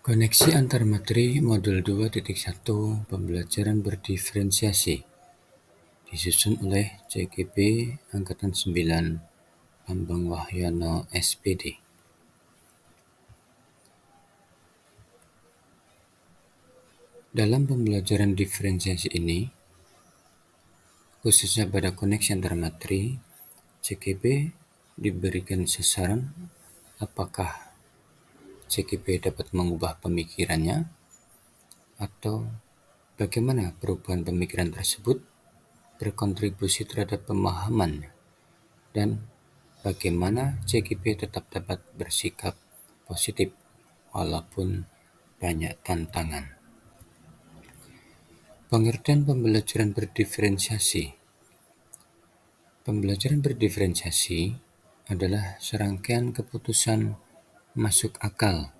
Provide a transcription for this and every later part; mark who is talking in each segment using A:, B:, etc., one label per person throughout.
A: Koneksi antar materi modul 2.1 pembelajaran berdiferensiasi disusun oleh CGP Angkatan 9 Bambang Wahyono SPD. Dalam pembelajaran diferensiasi ini, khususnya pada koneksi antar materi, CGP diberikan sasaran apakah CGP dapat mengubah pemikirannya atau bagaimana perubahan pemikiran tersebut berkontribusi terhadap pemahaman dan bagaimana CGP tetap dapat bersikap positif walaupun banyak tantangan. Pengertian pembelajaran berdiferensiasi. Pembelajaran berdiferensiasi adalah serangkaian keputusan masuk akal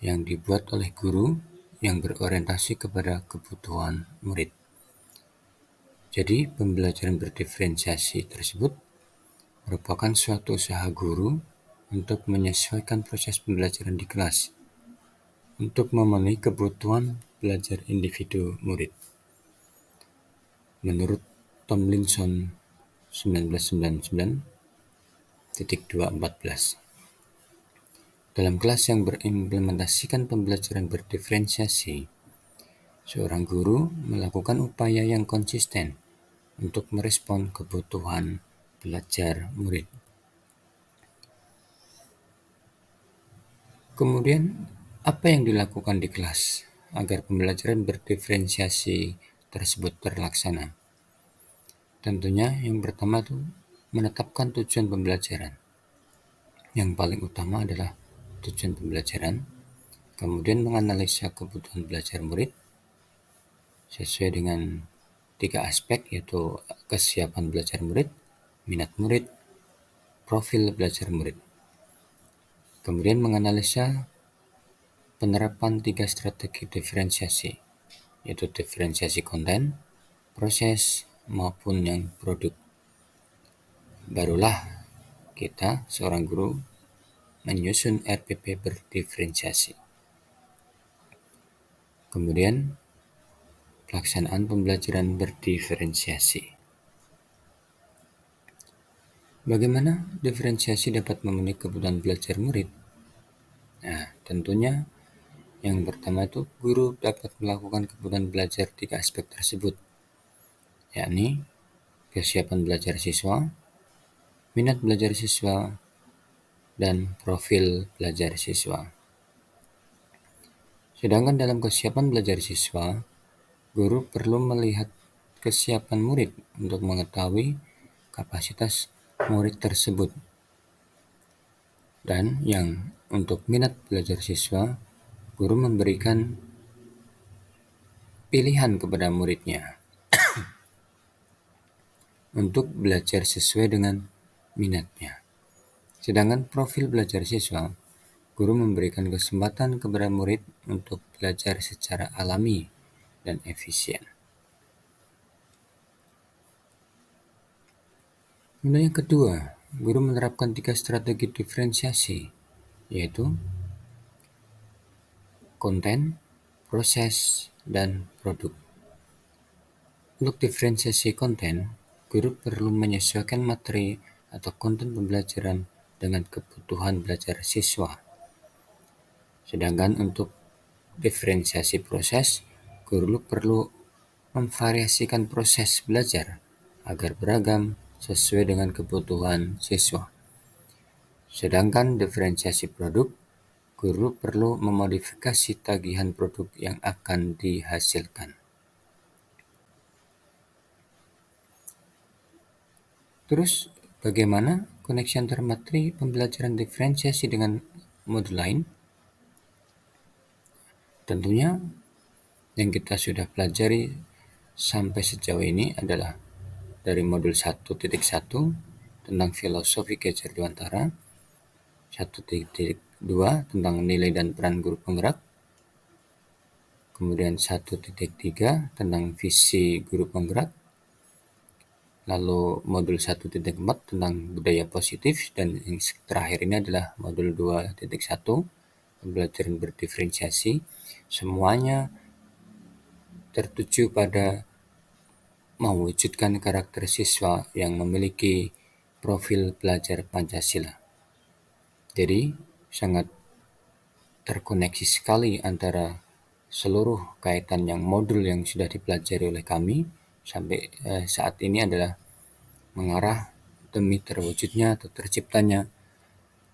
A: yang dibuat oleh guru yang berorientasi kepada kebutuhan murid. Jadi, pembelajaran berdiferensiasi tersebut merupakan suatu usaha guru untuk menyesuaikan proses pembelajaran di kelas untuk memenuhi kebutuhan belajar individu murid. Menurut Tomlinson 1999.214. Dalam kelas yang berimplementasikan pembelajaran berdiferensiasi, seorang guru melakukan upaya yang konsisten untuk merespon kebutuhan belajar murid. Kemudian, apa yang dilakukan di kelas agar pembelajaran berdiferensiasi tersebut terlaksana? Tentunya yang pertama itu menetapkan tujuan pembelajaran. Yang paling utama adalah tujuan pembelajaran, kemudian menganalisa kebutuhan belajar murid sesuai dengan 3 aspek, yaitu kesiapan belajar murid, minat murid, profil belajar murid. Kemudian menganalisa penerapan 3 strategi diferensiasi, yaitu diferensiasi konten, proses, maupun yang produk. Barulah kita, seorang guru, menyusun RPP berdiferensiasi. Kemudian, pelaksanaan pembelajaran berdiferensiasi. Bagaimana diferensiasi dapat memenuhi kebutuhan belajar murid? Nah, tentunya yang pertama itu guru dapat melakukan kebutuhan belajar 3 aspek tersebut, yakni kesiapan belajar siswa, minat belajar siswa, dan profil belajar siswa. Sedangkan dalam kesiapan belajar siswa, guru perlu melihat kesiapan murid untuk mengetahui kapasitas murid tersebut. Dan yang untuk minat belajar siswa, guru memberikan pilihan kepada muridnya untuk belajar sesuai dengan minatnya. Sedangkan profil belajar siswa, guru memberikan kesempatan kepada murid untuk belajar secara alami dan efisien. Kemudian yang kedua, guru menerapkan 3 strategi diferensiasi, yaitu konten, proses, dan produk. Untuk diferensiasi konten, guru perlu menyesuaikan materi atau konten pembelajaran dengan kebutuhan belajar siswa. Sedangkan untuk diferensiasi proses, guru perlu memvariasikan proses belajar agar beragam sesuai dengan kebutuhan siswa. Sedangkan diferensiasi produk, guru perlu memodifikasi tagihan produk yang akan dihasilkan. Terus, bagaimana koneksi antar materi pembelajaran diferensiasi dengan modul lain? Tentunya yang kita sudah pelajari sampai sejauh ini adalah dari modul 1.1 tentang filosofi Gejar Dewantara, 1.2 tentang nilai dan peran guru penggerak, kemudian 1.3 tentang visi guru penggerak, lalu modul 1.4 tentang budaya positif, dan yang terakhir ini adalah modul 2.1 pembelajaran berdiferensiasi, semuanya tertuju pada mewujudkan karakter siswa yang memiliki profil belajar Pancasila. Jadi, sangat terkoneksi sekali antara seluruh kaitan modul yang sudah dipelajari oleh kami sampai saat ini adalah mengarah demi terwujudnya atau terciptanya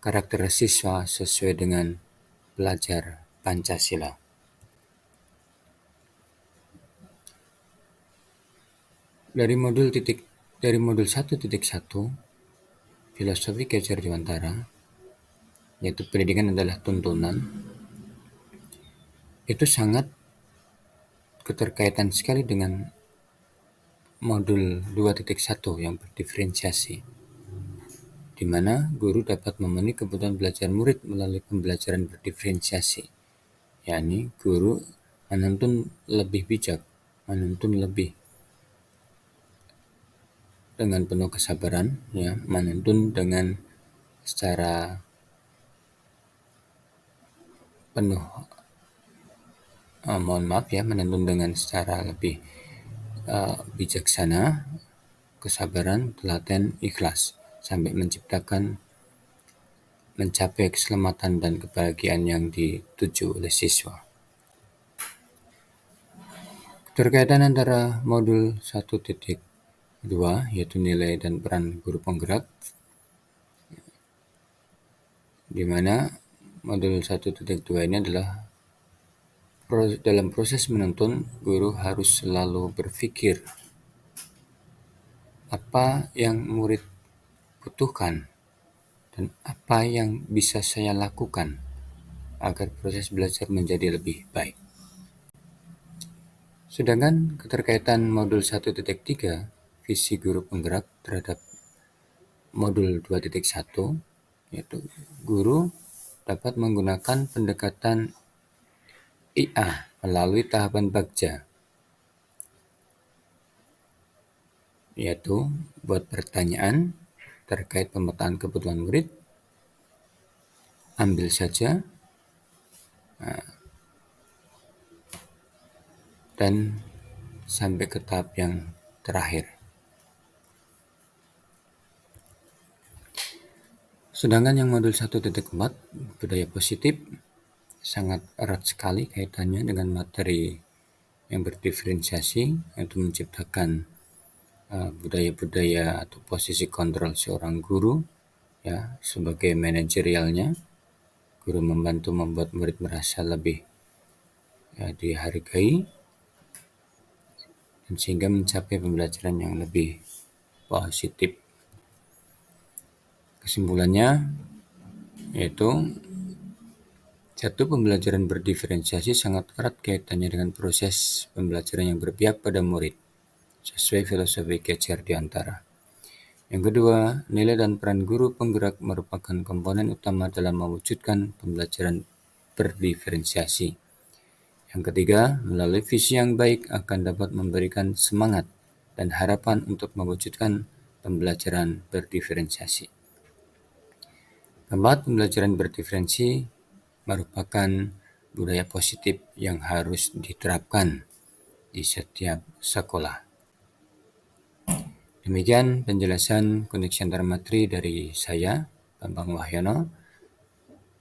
A: karakter siswa sesuai dengan belajar Pancasila. Dari modul 1.1 Filosofi Kejar Dewantara, yaitu pendidikan adalah tuntunan, itu sangat keterkaitan sekali dengan modul 2.1 yang berdiferensiasi, di mana guru dapat memenuhi kebutuhan belajar murid melalui pembelajaran berdiferensiasi, yakni guru menuntun lebih bijak, menuntun lebih dengan penuh kesabaran, menuntun dengan secara penuh menuntun dengan secara lebih bijaksana, kesabaran, telaten, ikhlas, sampai mencapai keselamatan dan kebahagiaan yang dituju oleh siswa. Keterkaitan antara modul 1.2 yaitu nilai dan peran guru penggerak, di mana modul 1.2 ini adalah dalam proses menuntun, guru harus selalu berpikir apa yang murid butuhkan dan apa yang bisa saya lakukan agar proses belajar menjadi lebih baik. Sedangkan keterkaitan modul 1.3 visi guru penggerak terhadap modul 2.1, yaitu guru dapat menggunakan pendekatan IA melalui tahapan Bagja, yaitu buat pertanyaan terkait pemetaan kebutuhan murid, ambil saja, dan sampai ke tahap yang terakhir. Sedangkan yang modul 1.4 budaya positif sangat erat sekali kaitannya dengan materi yang berdiferensiasi, yaitu menciptakan budaya-budaya atau posisi kontrol seorang guru, sebagai manajerialnya. Guru membantu membuat murid merasa lebih dihargai, dan sehingga mencapai pembelajaran yang lebih positif. Kesimpulannya yaitu pembelajaran berdiferensiasi sangat erat kaitannya dengan proses pembelajaran yang berpihak pada murid sesuai filosofi Kejar Dewantara. Yang kedua, nilai dan peran guru penggerak merupakan komponen utama dalam mewujudkan pembelajaran berdiferensiasi. Yang ketiga, melalui visi yang baik akan dapat memberikan semangat dan harapan untuk mewujudkan pembelajaran berdiferensiasi. Keempat, pembelajaran berdiferensi merupakan budaya positif yang harus diterapkan di setiap sekolah. Demikian penjelasan koneksi antar materi dari saya, Bambang Wahyono.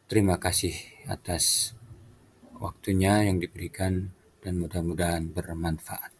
A: Terima kasih atas waktunya yang diberikan dan mudah-mudahan bermanfaat.